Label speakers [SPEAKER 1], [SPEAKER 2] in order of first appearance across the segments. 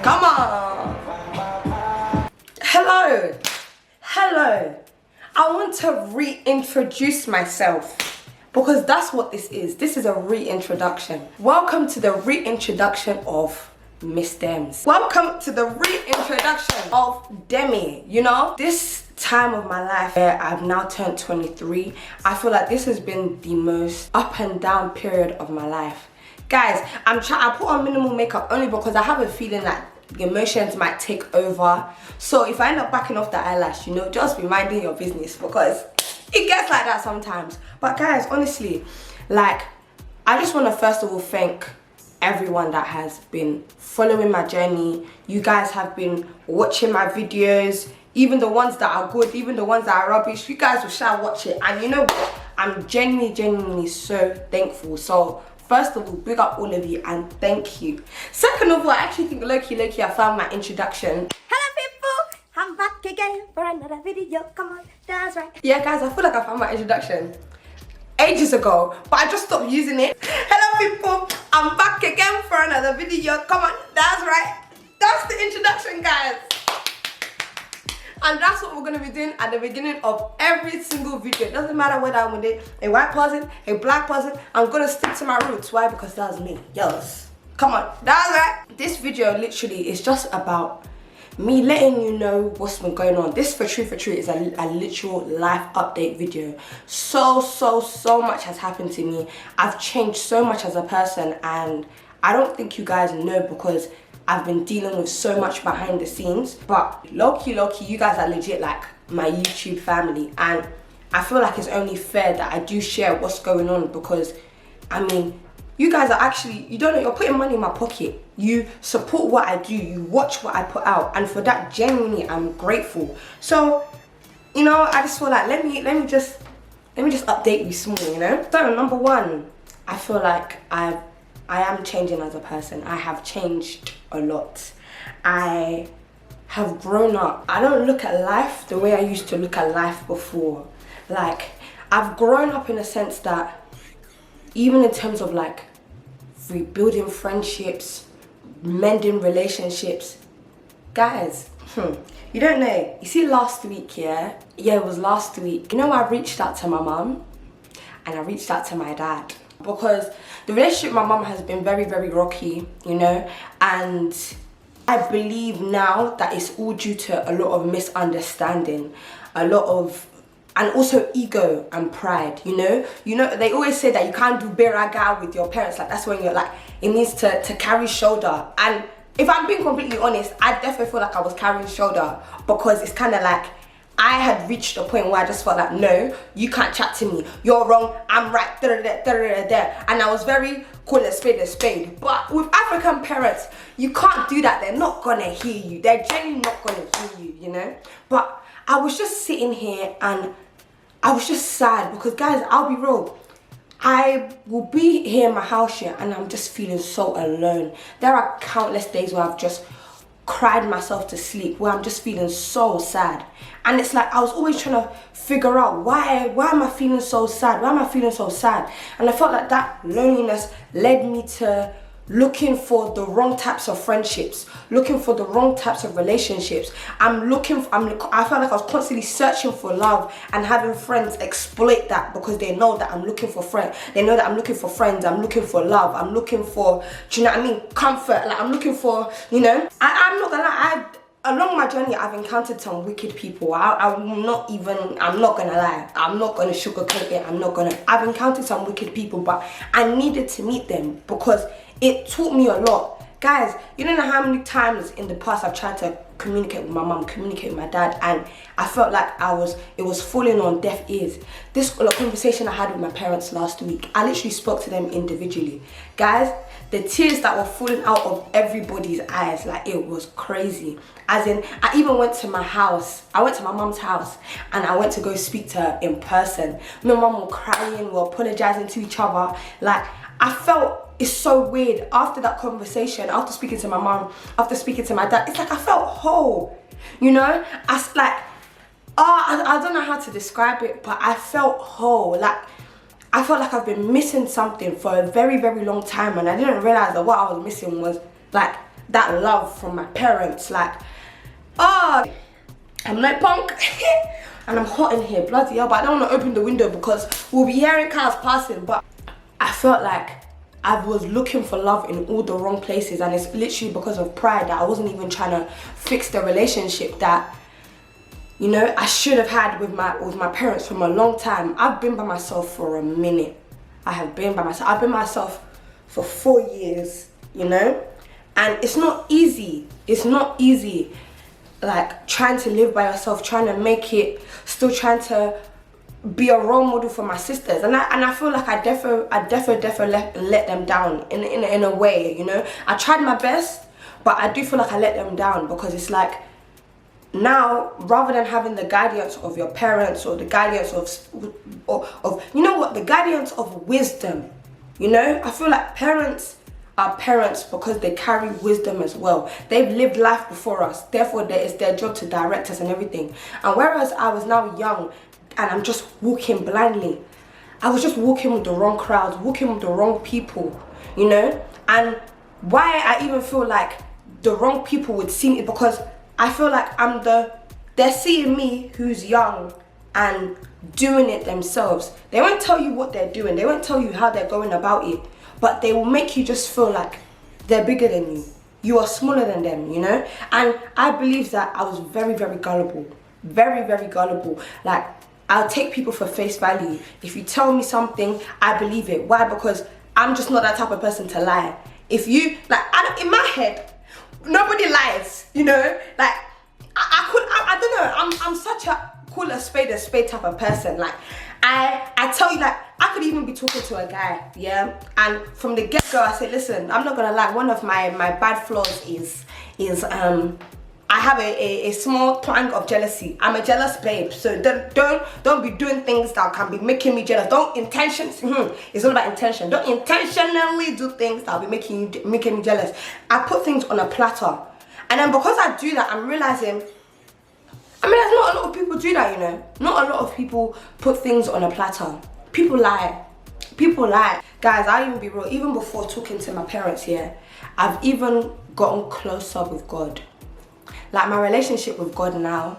[SPEAKER 1] Come on. Hello. I want to reintroduce myself because that's what this is. This is a reintroduction. Welcome to the reintroduction of Miss Demz. Welcome to the reintroduction of Demmy. You know, this time of my life where I've now turned 23, I feel like this has been the most up and down period of my life. Guys, I put on minimal makeup only because I have a feeling that the emotions might take over. So if I end up backing off the eyelash, you know, just be minding your business because it gets like that sometimes. But guys, honestly, like, I just want to first of all thank everyone that has been following my journey. You guys have been watching my videos, even the ones that are good, even the ones that are rubbish. You guys will shall watch it, and you know what, I'm genuinely so thankful. So first of all, big up all of you and thank you. Second of all, I actually think low-key I found my introduction.
[SPEAKER 2] Hello people, I'm back again for another video. Come on, that's right.
[SPEAKER 1] Yeah guys, I feel like I found my introduction ages ago, but I just stopped using it. Hello people, I'm back again for another video. Come on, that's right. That's the introduction, guys. And that's what we're going to be doing at the beginning of every single video. It doesn't matter whether I'm with a white person, a black person, I'm going to stick to my roots. Why? Because that's me. Yes. Come on, that's right. This video literally is just about me letting you know what's been going on. This for true is a literal life update video. So much has happened to me. I've changed so much as a person, and I don't think you guys know because I've been dealing with so much behind the scenes. But low-key, you guys are legit like my YouTube family, and I feel like it's only fair that I do share what's going on because, I mean, you guys are actually, you don't know, you're putting money in my pocket. You support what I do, you watch what I put out, and for that, genuinely, I'm grateful. So, you know, I just feel like, let me just update you small, you know? So, number one, I feel like I am changing as a person. I have changed a lot. I have grown up. I don't look at life the way I used to look at life before. Like, I've grown up in a sense that even in terms of like rebuilding friendships, mending relationships, guys, you don't know. You see last week, yeah, it was last week. You know, I reached out to my mom and I reached out to my dad because the relationship with my mom has been very rocky, you know, and I believe now that it's all due to a lot of misunderstanding, and also ego and pride, you know, they always say that you can't do beraga with your parents. Like, that's when you're like, it means to carry shoulder. And if I'm being completely honest, I definitely feel like I was carrying shoulder because it's kind of like I had reached a point where I just felt like, no, you can't chat to me, you're wrong, I'm right, and I was very cool, a spade. But with African parents, you can't do that. They're not gonna hear you. They're genuinely not gonna hear you, you know. But I was just sitting here and I was just sad because, guys, I'll be real, I will be here in my house here and I'm just feeling so alone. There are countless days where I've just cried myself to sleep, where I'm just feeling so sad. And it's like I was always trying to figure out why am I feeling so sad? Why am I feeling so sad? And I felt like that loneliness led me to looking for the wrong types of friendships, looking for the wrong types of relationships. I felt like I was constantly searching for love and having friends exploit that because they know that I'm looking for friends. They know that I'm looking for friends, I'm looking for love, I'm looking for, do you know what I mean, comfort. Like, I'm looking for, you know, I'm not gonna lie, along my journey, I've encountered some wicked people. I'm not gonna lie. I'm not gonna sugarcoat it. I've encountered some wicked people, but I needed to meet them because it taught me a lot. Guys, you don't know how many times in the past I've tried to communicate with my mom, communicate with my dad, and I felt like it was falling on deaf ears. This conversation I had with my parents last week, I literally spoke to them individually. Guys, the tears that were falling out of everybody's eyes, like, it was crazy. As in, I even went to my house. I went to my mom's house and I went to go speak to her in person. My mom was crying, we were apologizing to each other. Like, I felt, it's so weird, after that conversation, after speaking to my mom, after speaking to my dad, it's like I felt whole, you know? I don't know how to describe it, but I felt whole. Like, I felt like I've been missing something for a very, very long time, and I didn't realize that what I was missing was like that love from my parents. Like, oh, I'm not punk and I'm hot in here, bloody hell, but I don't want to open the window because we'll be hearing cars passing. But I felt like I was looking for love in all the wrong places, and it's literally because of pride that I wasn't even trying to fix the relationship that, you know, I should have had with my parents from a long time. I've been by myself for a minute. I have been by myself. I've been by myself for 4 years, you know, and it's not easy. It's not easy, like trying to live by yourself, trying to make it, still trying to be a role model for my sisters, and I feel like I definitely let them down in a way, you know. I tried my best, but I do feel like I let them down, because it's like, now rather than having the guidance of your parents or the guidance of you know what, the guidance of wisdom, you know, I feel like parents are parents because they carry wisdom as well. They've lived life before us, therefore it's their job to direct us and everything. And whereas I was now young and I'm just walking blindly, I was just walking with the wrong crowds, walking with the wrong people, you know. And why I even feel like the wrong people would see me, because I feel like they're seeing me who's young and doing it themselves. They won't tell you what they're doing, they won't tell you how they're going about it, but they will make you just feel like they're bigger than you. You are smaller than them, you know. And I believe that I was very, very gullible. Very, very gullible. Like, I'll take people for face value. If you tell me something, I believe it. Why? Because I'm just not that type of person to lie. If you, like, in my head, nobody lies, you know. Like, I don't know, I'm such a call a spade type of person. Like, I tell you, like, I could even be talking to a guy, yeah, and from the get-go I say, listen, I'm not gonna lie, one of my bad flaws is I have a small twang of jealousy. I'm a jealous babe, so don't be doing things that can be making me jealous. Don't it's all about intention. Don't intentionally do things that will be making me jealous. I put things on a platter, and then because I do that, I'm realizing, I mean, there's not a lot of people do that, you know. Not a lot of people put things on a platter. People lie. People lie. Guys, I'll even be real. Even before talking to my parents here, I've even gotten closer with God. Like, my relationship with God now,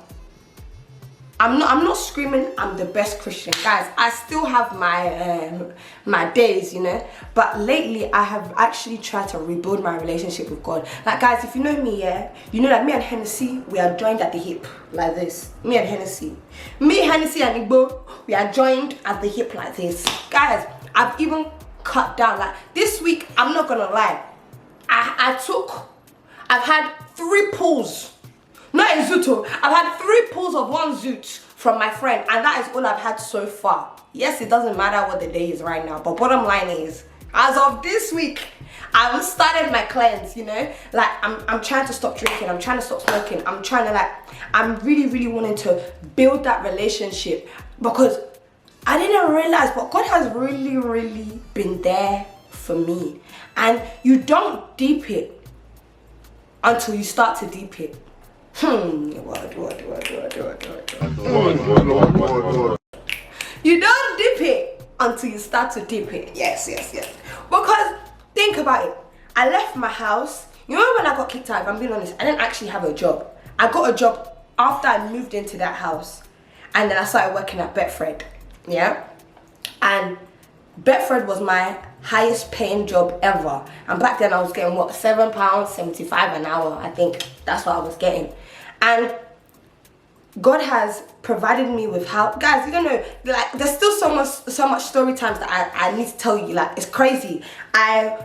[SPEAKER 1] I'm not screaming I'm the best Christian. Guys, I still have my days, you know. But lately, I have actually tried to rebuild my relationship with God. Like, guys, if you know me, yeah, you know that me and Hennessy, we are joined at the hip, like this. Me and Hennessy. Me, Hennessy and Igbo, we are joined at the hip like this. Guys, I've even cut down. Like, this week, I'm not gonna lie, I've had 3 pulls. Not in Zuto. I've had 3 pulls of 1 Zoot from my friend, and that is all I've had so far. Yes, it doesn't matter what the day is right now, but bottom line is, as of this week, I've started my cleanse, you know. Like, I'm trying to stop drinking, I'm trying to stop smoking, I'm trying to, like, I'm really, really wanting to build that relationship, because I didn't realize, but God has really, really been there for me. And you don't deep it until you start to deep it. You don't dip it until you start to dip it. Yes. Because think about it. I left my house. You know, when I got kicked out, if I'm being honest, I didn't actually have a job. I got a job after I moved into that house, and then I started working at Betfred. Yeah, and Betfred was my highest paying job ever, and back then I was getting what, £7.75 an hour. I think that's what I was getting. And God has provided me with how, guys, you don't know, like, there's still so much story times that I need to tell you. Like, it's crazy. I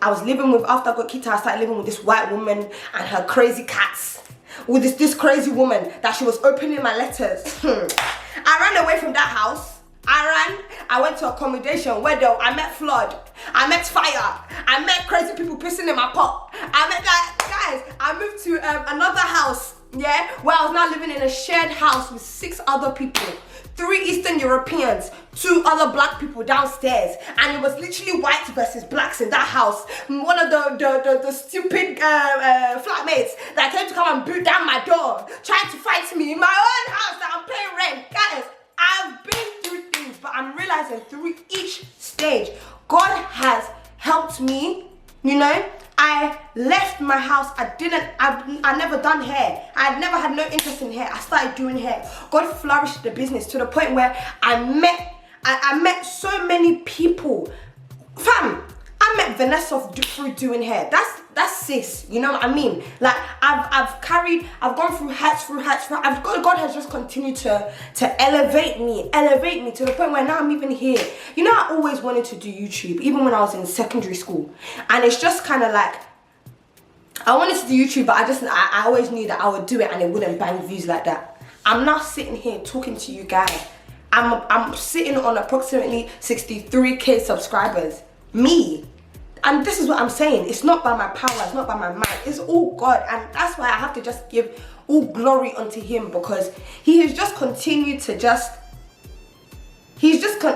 [SPEAKER 1] was living with, after I got kicked out, I started living with this white woman and her crazy cats, with this crazy woman that she was opening my letters. I ran away from that house. I went to accommodation where I met flood, I met fire, I met crazy people pissing in my pot. I met, like, guys, I moved to another house, yeah, where I was now living in a shared house with 6 other people. 3 Eastern Europeans, 2 other black people downstairs, and it was literally whites versus blacks in that house. One of the stupid flatmates that came to come and boot down my door, trying to fight me in my own house that I'm paying rent. Guys, I've been through things. stages, but I'm realizing through each stage, God has helped me, you know. I left my house, I never done hair. I never had no interest in hair. I started doing hair. God flourished the business to the point where I met so many people. Fam, I met Vanessa through doing hair. That's sis, you know what I mean? Like I've gone through heights. God has just continued to elevate me to the point where now I'm even here. You know, I always wanted to do YouTube, even when I was in secondary school. And it's just kind of like, I wanted to do YouTube, but I always knew that I would do it and it wouldn't bang views like that. I'm now sitting here talking to you guys. I'm sitting on approximately 63k subscribers. Me. And this is what I'm saying. It's not by my power, it's not by my might. It's all God. And that's why I have to just give all glory unto him, because he has just continued to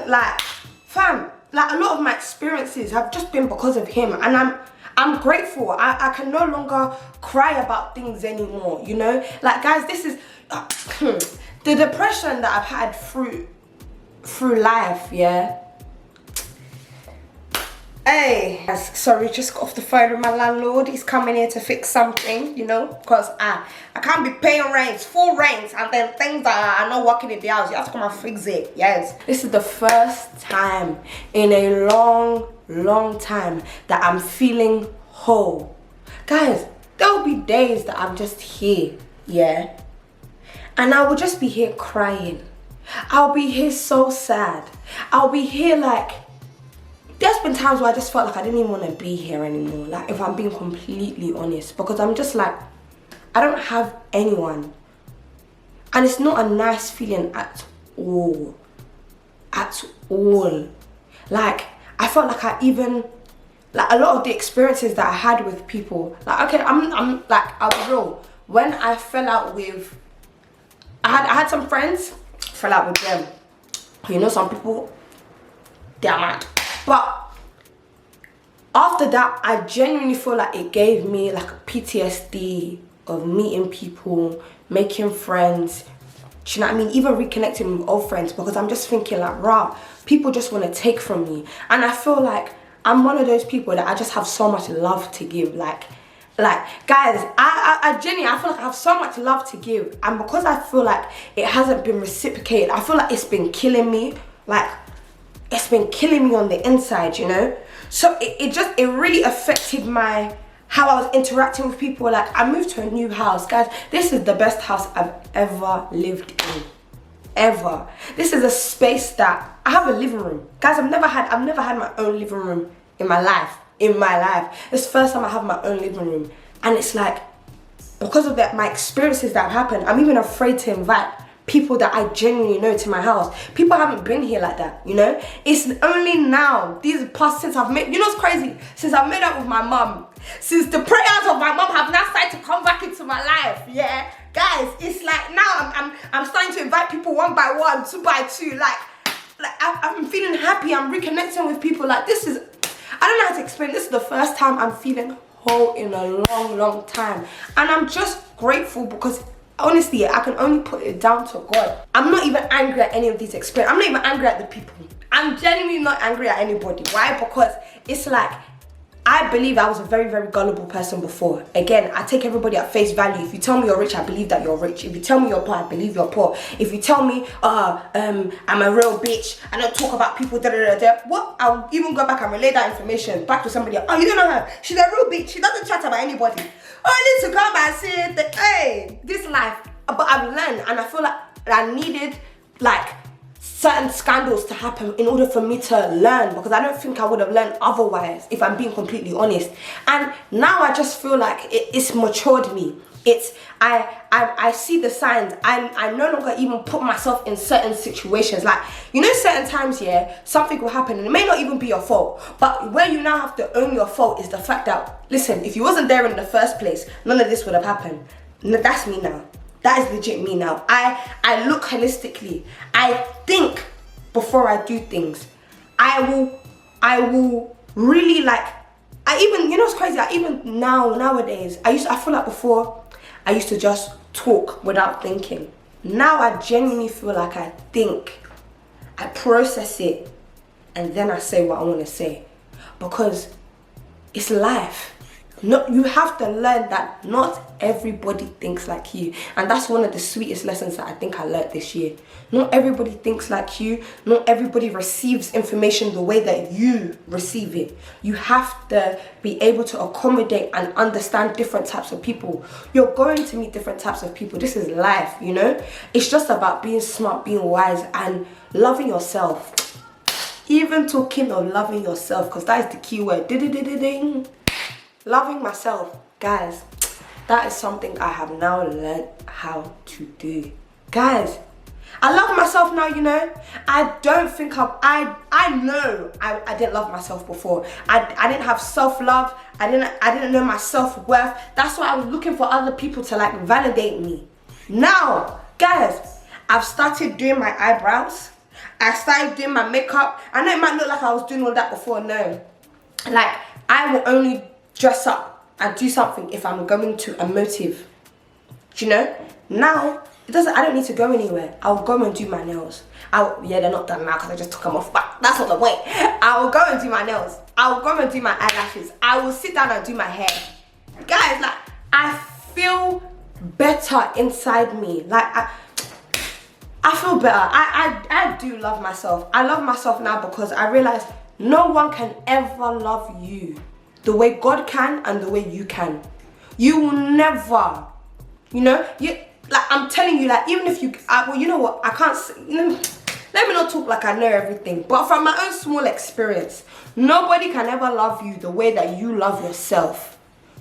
[SPEAKER 1] like, fam, like a lot of my experiences have just been because of him. And I'm grateful. I can no longer cry about things anymore, you know? Like, guys, this is the depression that I've had through life, yeah? Hey, sorry, just got off the phone with my landlord. He's coming here to fix something, you know, because I can't be paying rents, full rents, and then things that are not working in the house. You have to come and fix it. Yes, this is the first time in a long time that I'm feeling whole. Guys, there'll be days that I'm just here, yeah, and I will just be here crying. I'll be here so sad. I'll be here like, there's been times where I just felt like I didn't even want to be here anymore. Like, if I'm being completely honest, because I'm just like, I don't have anyone. And it's not a nice feeling at all. At all. Like, I felt like like a lot of the experiences that I had with people, like, okay, I'm like, I'll be real. When I fell out with, I had some friends, fell out with them. You know, some people, they're mad. But after that, I genuinely feel like it gave me like a PTSD of meeting people, making friends. Do you know what I mean? Even reconnecting with old friends, because I'm just thinking like, rah, people just want to take from me. And I feel like I'm one of those people that I just have so much love to give. Like guys, I genuinely, I feel like I have so much love to give. And because I feel like it hasn't been reciprocated, I feel like it's been killing me. Like, it's been killing me on the inside, you know? So it really affected how I was interacting with people. Like, I moved to a new house. Guys, this is the best house I've ever lived in. Ever. This is a space that, I have a living room. Guys, I've never had my own living room in my life. It's the first time I have my own living room. And it's like, because of that, my experiences that have happened, I'm even afraid to invite people that I genuinely know to my house. People haven't been here like that, you know? It's only now, these past, since I've made, you know what's crazy? Since I've made up with my mom, since the prayers of my mom have now started to come back into my life, yeah? Guys, it's like now I'm starting to invite people one by one, two by two, like I'm feeling happy, I'm reconnecting with people. Like, this is, I don't know how to explain, this is the first time I'm feeling whole in a long time. And I'm just grateful, because honestly, I can only put it down to God. I'm not even angry at any of these experiences. I'm not even angry at the people. I'm genuinely not angry at anybody. Why? Because it's like, I believe I was a very gullible person before. Again, I take everybody at face value. If you tell me you're rich, I believe that you're rich. If you tell me you're poor, I believe you're poor. If you tell me, I'm a real bitch, I don't talk about people, what? I'll even go back and relay that information back to somebody. Oh, you don't know her. She's a real bitch. She doesn't chat about anybody. Only to come and say that, hey, this life. But I've learned, and I feel like I needed like certain scandals to happen in order for me to learn, because I don't think I would have learned otherwise, if I'm being completely honest. And now I just feel like it's matured me. I see the signs. I no longer even put myself in certain situations. Like, you know, certain times, yeah, something will happen and it may not even be your fault. But where you now have to own your fault is the fact that, listen, if you wasn't there in the first place, none of this would have happened. That's me now. That is legit me now. I look holistically. I think before I do things. I will really like, you know what's crazy? Nowadays, I feel like before, I used to just talk without thinking. Now I genuinely feel like I think. I process it, and then I say what I want to say, because it's life. You have to learn that not everybody thinks like you, and that's one of the sweetest lessons that I think I learned this year. Not everybody thinks like you. Not everybody receives information the way that you receive it. You have to be able to accommodate and understand different types of people. You're going to meet different types of people. This is life, you know. It's just about being smart, being wise, and loving yourself. Even talking of loving yourself, because that is the key word. Ding. Loving myself, guys, that is something I have now learned how to do. Guys, I love myself now, you know. I don't think I know I didn't love myself before. I didn't have self-love. I didn't know my self-worth. That's why I was looking for other people to like validate me. Now, guys, I've started doing my eyebrows. I started doing my makeup. I know it might look like I was doing all that before. No, like I will only dress up and do something if I'm going to a motive. Do you know? Now, I don't need to go anywhere. I'll go and do my nails. Yeah, they're not done now because I just took them off, but that's not the point. I will go and do my nails. I will go and do my eyelashes. I will sit down and do my hair. Guys, like, I feel better inside me. Like, I feel better. I do love myself. I love myself now because I realize no one can ever love you the way God can and the way you can. You will never, you know, like I'm telling you, like even if you, well, you know what, I can't, you know, let me not talk like I know everything, but from my own small experience, nobody can ever love you the way that you love yourself.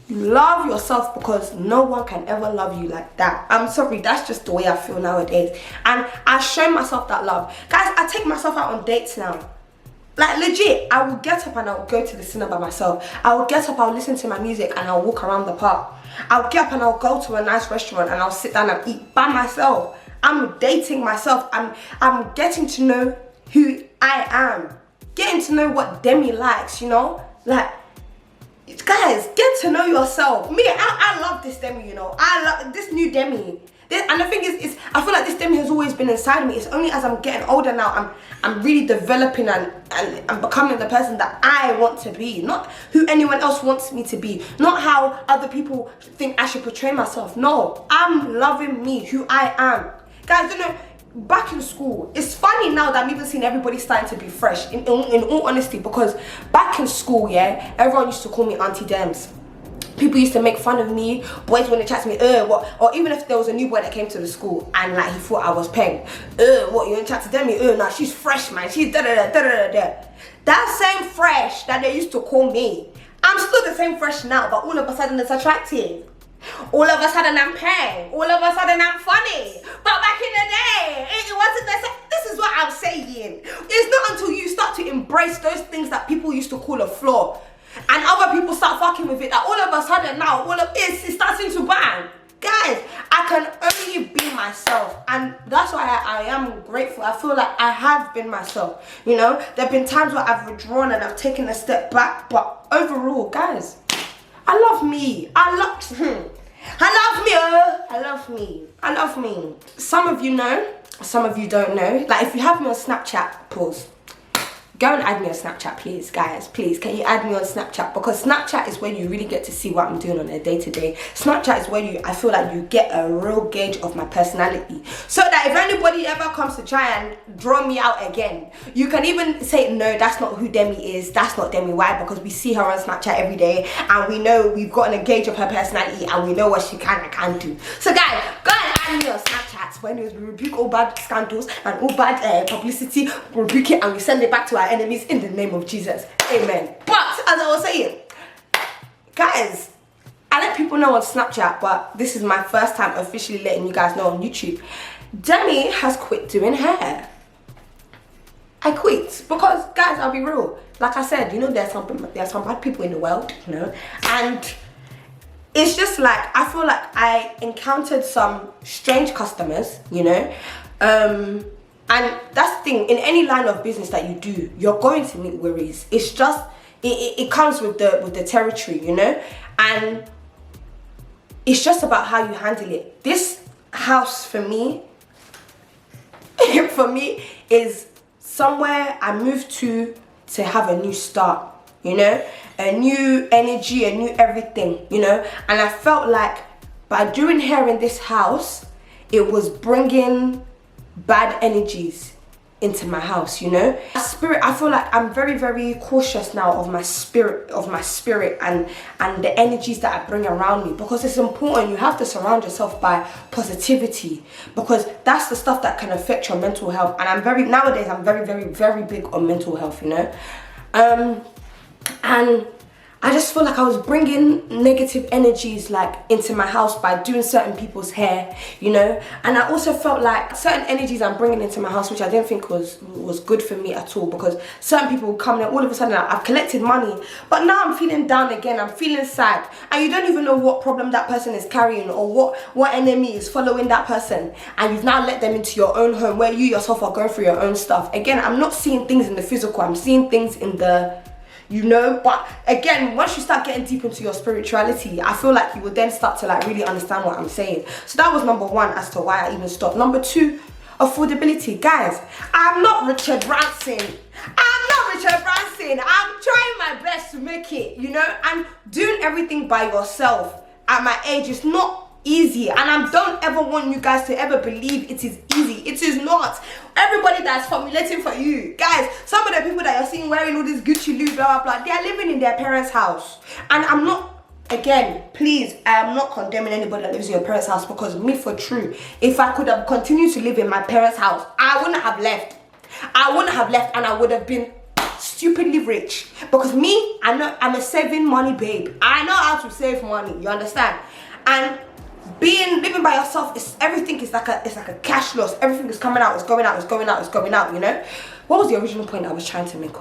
[SPEAKER 1] You love yourself because no one can ever love you like that. I'm sorry, that's just the way I feel nowadays. And I show myself that love. Guys, I take myself out on dates now. Like legit, I will get up and I will go to the cinema by myself. I will get up, I will listen to my music and I'll walk around the park. I'll get up and I'll go to a nice restaurant and I'll sit down and eat by myself. I'm dating myself. I'm getting to know who I am. Getting to know what Demmy likes, you know? Like, guys, get to know yourself. Me, I love this Demmy, you know? I love this new Demmy. And the thing is, I feel like this Demmy has always been inside me. It's only as I'm getting older now, I'm really developing and becoming the person that I want to be. Not who anyone else wants me to be. Not how other people think I should portray myself. No, I'm loving me, who I am. Guys, you know, back in school, it's funny now that I'm even seeing everybody starting to be fresh, in all honesty, because back in school, yeah, everyone used to call me Auntie Demz. People used to make fun of me. Boys when they chat to me, what? Or even if there was a new boy that came to the school and like he thought I was peng, what, you ain't chat to Demmy? Nah, she's fresh, man. She's da-da-da-da-da-da. That same fresh that they used to call me, I'm still the same fresh now, but all of a sudden it's attractive. All of a sudden I'm peng. All of a sudden I'm funny. But back in the day, it wasn't the same. This is what I'm saying. It's not until you start to embrace those things that people used to call a flaw, and other people start fucking with it, that all of a sudden now, all of it's starting to bang. Guys, I can only be myself, and that's why I am grateful. I feel like I have been myself, you know. There have been times where I've withdrawn and I've taken a step back, but overall, guys, I love me. I love me. Some of you know, some of you don't know. Like if you have me on Snapchat, pause. Go and add me on Snapchat, please, guys. Please, can you add me on Snapchat? Because Snapchat is where you really get to see what I'm doing on a day-to-day. Snapchat is where I feel like you get a real gauge of my personality. So that if anybody ever comes to try and draw me out again, you can even say, no, that's not who Demmy is. That's not Demmy. Why? Because we see her on Snapchat every day and we know we've gotten a gauge of her personality and we know what she can and can't do. So guys, go and add me on Snapchat. When we rebuke all bad scandals and all bad publicity, we rebuke it and we send it back to our enemies in the name of Jesus. Amen. But as I was saying, guys, I let people know on Snapchat, but this is my first time officially letting you guys know on YouTube. Demmy has quit doing hair. I quit because, guys, I'll be real. Like I said, you know, there's some bad people in the world, you know, and it's just like I feel like I encountered some strange customers, you know. And that's the thing, in any line of business that you do, you're going to meet worries. It's just, it comes with the territory, you know? And it's just about how you handle it. This house for me is somewhere I moved to have a new start, you know, a new energy, a new everything, you know. And I felt like by doing hair in this house, it was bringing bad energies into my house, you know. Spirit, I feel like I'm very, very cautious now of my spirit, and the energies that I bring around me, because it's important. You have to surround yourself by positivity, because that's the stuff that can affect your mental health. And I'm very, very, very big on mental health, you know. And I just feel like I was bringing negative energies like into my house by doing certain people's hair, you know. And I also felt like certain energies I'm bringing into my house, which I didn't think was good for me at all, because certain people come in, all of a sudden I've collected money, but now I'm feeling down again, I'm feeling sad, and you don't even know what problem that person is carrying or what enemy is following that person, and you've now let them into your own home where you yourself are going through your own stuff. Again, I'm not seeing things in the physical, I'm seeing things in the, you know. But again, once you start getting deep into your spirituality, I feel like you will then start to like really understand what I'm saying. So that was number one as to why I even stopped. Number two, affordability. Guys, I'm not Richard Branson. I'm trying my best to make it, you know. And doing everything by yourself at my age is not easy, and I don't ever want you guys to ever believe it is easy. It is not. Everybody that's formulating for you guys, some of the people that you're seeing wearing all this Gucci, Louis, blah blah blah, they are living in their parents' house. And I'm not, again, please, I am not condemning anybody that lives in your parents' house, because me, for true, if I could have continued to live in my parents' house, I wouldn't have left, and I would have been stupidly rich. Because me, I know I'm a saving money babe. I know how to save money, you understand? And living by yourself is everything is like a cash loss. Everything is coming out, it's going out, you know. What was the original point I was trying to make?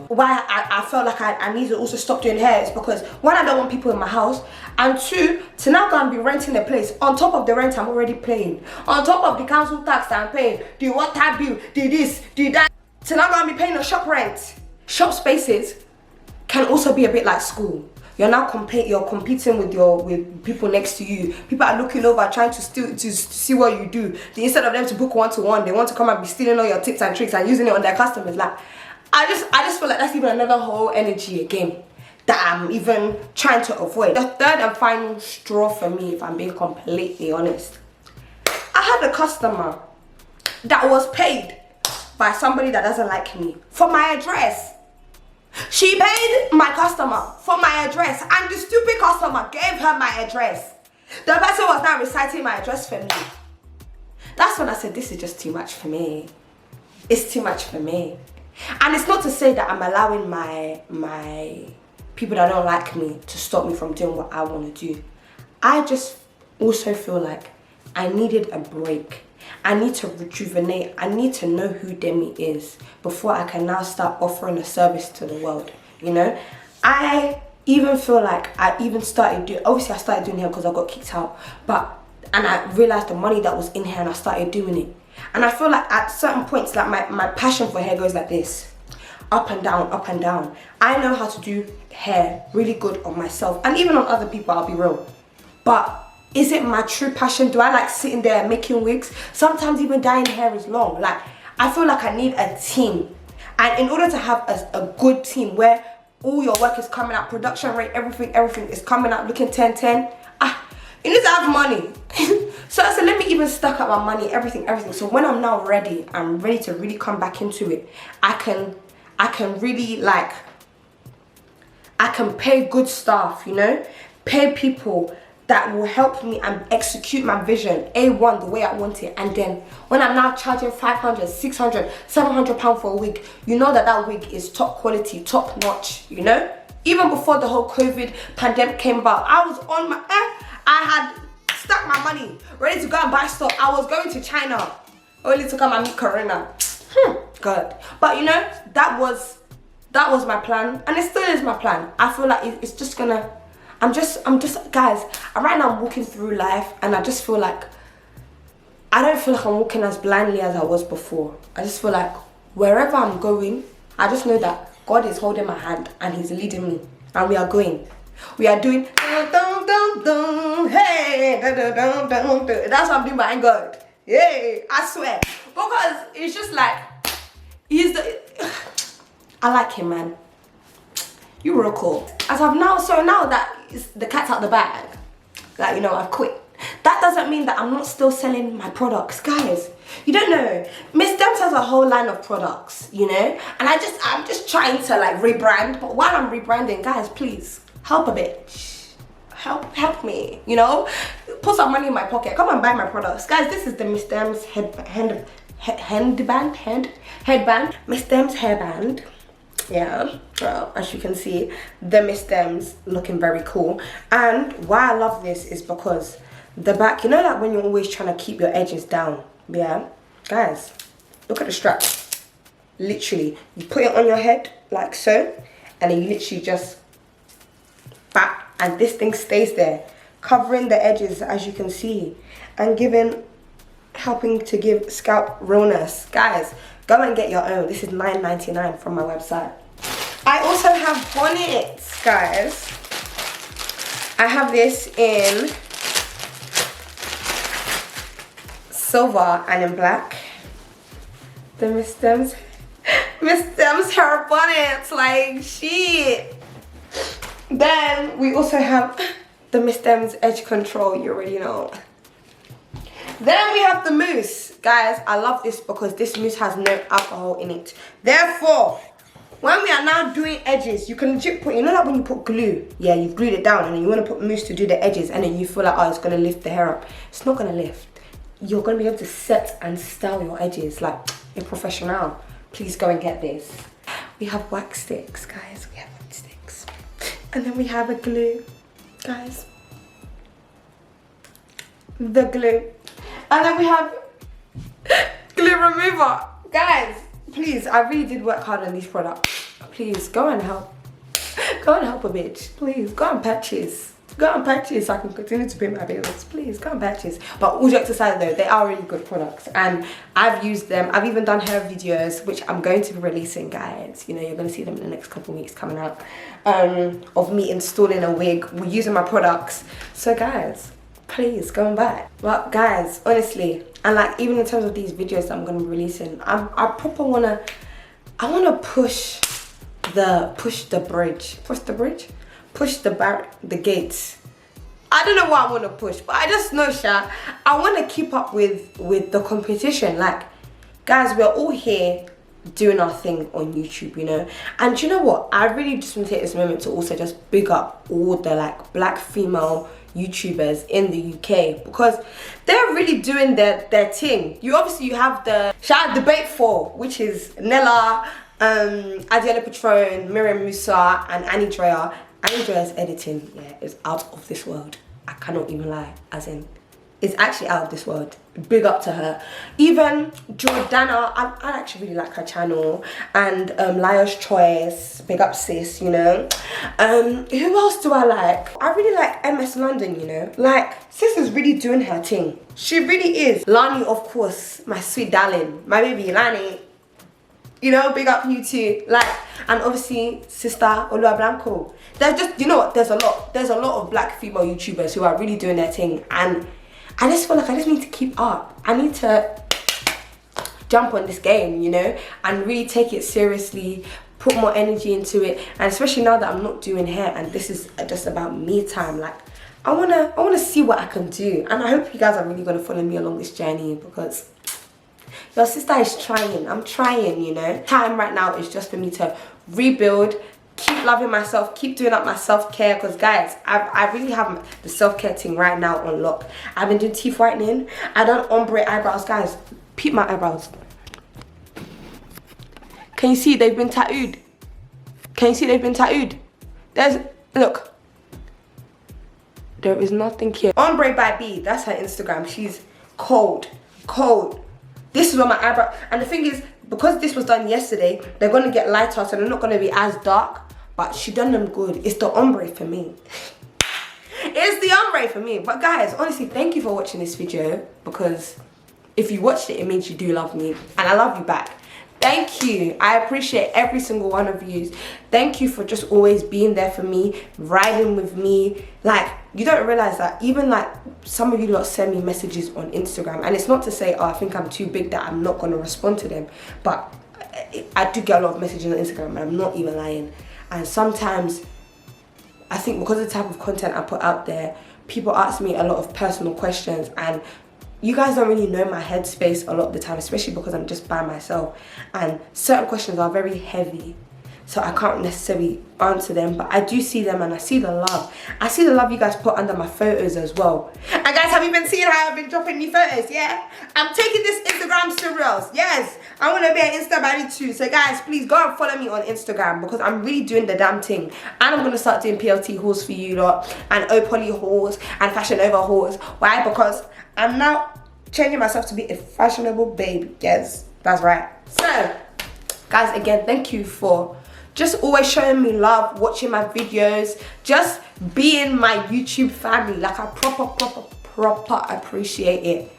[SPEAKER 1] Why I felt like I need to also stop doing hair is because, one, I don't want people in my house, and two, to now go and be renting a place on top of the rent I'm already paying, on top of the council tax that I'm paying, the water bill, the this, the that, to now go and be paying a shop rent. Shop spaces can also be a bit like school. You're now competing with people next to you. People are looking over, trying to see what you do. Instead of them to book one-to-one, they want to come and be stealing all your tips and tricks and using it on their customers. Like, I just feel like that's even another whole energy again that I'm even trying to avoid. The third and final straw for me, if I'm being completely honest, I had a customer that was paid by somebody that doesn't like me for my address. She paid my customer for my address, and the stupid customer gave her my address. The person was now reciting my address for me. That's when I said, this is just too much for me. It's too much for me. And it's not to say that I'm allowing my people that don't like me to stop me from doing what I want to do. I just also feel like I needed a break. I need to rejuvenate. I need to know who Demmy is before I can now start offering a service to the world, you know. I even feel like I even started doing, obviously I started doing hair because I got kicked out, and I realized the money that was in hair, and I started doing it. And I feel like at certain points, like my passion for hair goes like this, up and down, up and down. I know how to do hair really good on myself, and even on other people, I'll be real. But is it my true passion? Do I like sitting there and making wigs? Sometimes even dyeing hair is long. Like, I feel like I need a team. And in order to have a good team where all your work is coming out, production rate, everything is coming out looking 10-10, you need to have money. So I said, let me even stack up my money, everything. So when I'm now ready, I'm ready to really come back into it. I can really like, I can pay good staff, you know, pay people that will help me and execute my vision A1 the way I want it. And then when I'm now charging 500, 600, 700 pounds for a wig, you know that wig is top quality, top notch, you know. Even before the whole COVID pandemic came about, I was on my I had stacked my money ready to go and buy stuff. I was going to China only to come and meet Corona. God. But you know, that was my plan, and it still is my plan. I feel like it's just gonna, I'm just guys, right now I'm walking through life, and I just feel like I don't feel like I'm walking as blindly as I was before. I just feel like wherever I'm going, I just know that God is holding my hand and He's leading me, and we are going. We are doing dun, dun, dun, dun, hey, dun, dun, dun, dun, dun. That's what I'm doing behind God. Yeah, I swear. Because it's just like, He's the... I like him, man. You're real cool. As of now, so now that the cat's out the bag, like, you know, I've quit. That doesn't mean that I'm not still selling my products. Guys, you don't know. Miss Demz has a whole line of products, you know? And I'm just trying to like rebrand. But while I'm rebranding, guys, please, help a bit. Help me, you know? Put some money in my pocket. Come and buy my products. Guys, this is the Miss Demz headband. Miss Demz hairband. Yeah, well, as you can see, the Miss Demz looking very cool. And why I love this is because the back, you know, like when you're always trying to keep your edges down. Yeah, guys, look at the strap. Literally, you put it on your head like so, and then you literally just back, and this thing stays there, covering the edges, as you can see, and helping to give scalp realness. Guys, go and get your own. This is $9.99 from my website. I also have bonnets, guys. I have this in silver and in black. The Miss Demz hair bonnets, like shit. Then we also have the Miss Demz edge control, you already know. Then we have the mousse. Guys, I love this because this mousse has no alcohol in it. Therefore, when we are now doing edges, you can legit put, you know, like when you put glue, yeah, you've glued it down and then you want to put mousse to do the edges, and then you feel like, oh, it's going to lift the hair up. It's not going to lift. You're going to be able to set and style your edges like a professional. Please go and get this. We have wax sticks, guys. We have wax sticks. And then we have a glue, guys. The glue. And then we have glue remover. Guys, please, I really did work hard on these products. Please, go and help. Go and help a bitch. Please, go and purchase. Go and purchase so I can continue to pay my bills. Please, go and purchase. But all jokes aside though, they are really good products. And I've used them. I've even done hair videos, which I'm going to be releasing, guys. You know, you're going to see them in the next couple of weeks coming out. Of me installing a wig, using my products. So guys, please go and buy it. Well, guys, honestly, and like even in terms of these videos that I'm going to be releasing, I proper wanna push the gates. I don't know what I want to push, but I just know, Sha, I want to keep up with the competition. Like, guys, we're all here doing our thing on YouTube, you know. And do you know what? I really just want to take this moment to also just big up all the like black female YouTubers in the UK, because they're really doing their thing. You have the shout out Debate 4, which is Nella, Adela Patron, Miriam Musa, and Annie Drea. Annie Drea's editing, yeah, is out of this world. I cannot even lie, as in, it's actually out of this world. Big up to her. Even Jordana, I actually really like her channel. And Liar's Choice, big up sis, you know. Who else do I like? I really like MS London, you know. Like, sis is really doing her thing. She really is. Lani, of course, my sweet darling. My baby, Lani. You know, big up you too. Like, and obviously, sister Olua Blanco. There's just, you know what, there's a lot of black female YouTubers who are really doing their thing, and I just feel like I just need to keep up. I need to jump on this game, you know, and really take it seriously, put more energy into it, and especially now that I'm not doing hair and this is just about me time, like I wanna see what I can do. And I hope you guys are really gonna follow me along this journey, because your sister is trying. I'm trying, you know. Time right now is just for me to rebuild, keep loving myself, keep doing up my self-care, because guys, I really have the self-care thing right now on lock. I've been doing teeth whitening. I done ombre eyebrows. Guys, peep my eyebrows. Can you see they've been tattooed? Can you see they've been tattooed? Look. There is nothing here. Ombre by B, that's her Instagram. She's cold. This is where my eyebrow, and the thing is, because this was done yesterday, they're gonna get lighter, so they're not gonna be as dark, but she done them good. It's the ombre for me. It's the ombre for me. But guys, honestly, thank you for watching this video, because if you watched it, it means you do love me, and I love you back. Thank you. I appreciate every single one of you. Thank you for just always being there for me, riding with me. Like, you don't realize that even like some of you lot send me messages on Instagram, and it's not to say, oh, I think I'm too big that I'm not going to respond to them, but I do get a lot of messages on Instagram, and I'm not even lying. And sometimes, I think because of the type of content I put out there, people ask me a lot of personal questions, and you guys don't really know my headspace a lot of the time, especially because I'm just by myself. And certain questions are very heavy, so I can't necessarily answer them, but I do see them and I see the love. I see the love you guys put under my photos as well. And guys, have you been seeing how I've been dropping new photos? Yeah, I'm taking this Instagram serious. Yes, I want to be an Insta baddie too. So guys, please go and follow me on Instagram, because I'm really doing the damn thing. And I'm going to start doing PLT hauls for you lot, and Opoly hauls, and Fashion Over hauls. Why? Because I'm now changing myself to be a fashionable babe. Yes, that's right. So guys, again, thank you for just always showing me love, watching my videos, just being my YouTube family. Like, I proper appreciate it.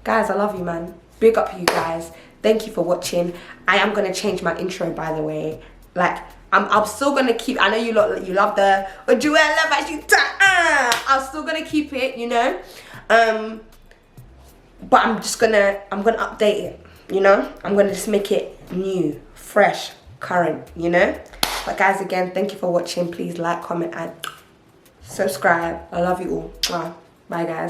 [SPEAKER 1] Guys, I love you, man. Big up you guys. Thank you for watching. I am gonna change my intro, by the way. Like, I'm still gonna keep, I know you love the I'm still gonna keep it, you know. But I'm gonna update it, you know. I'm gonna just make it new, fresh, current, you know. But guys, again, thank you for watching. Please like, comment, and subscribe. I love you all. Bye guys.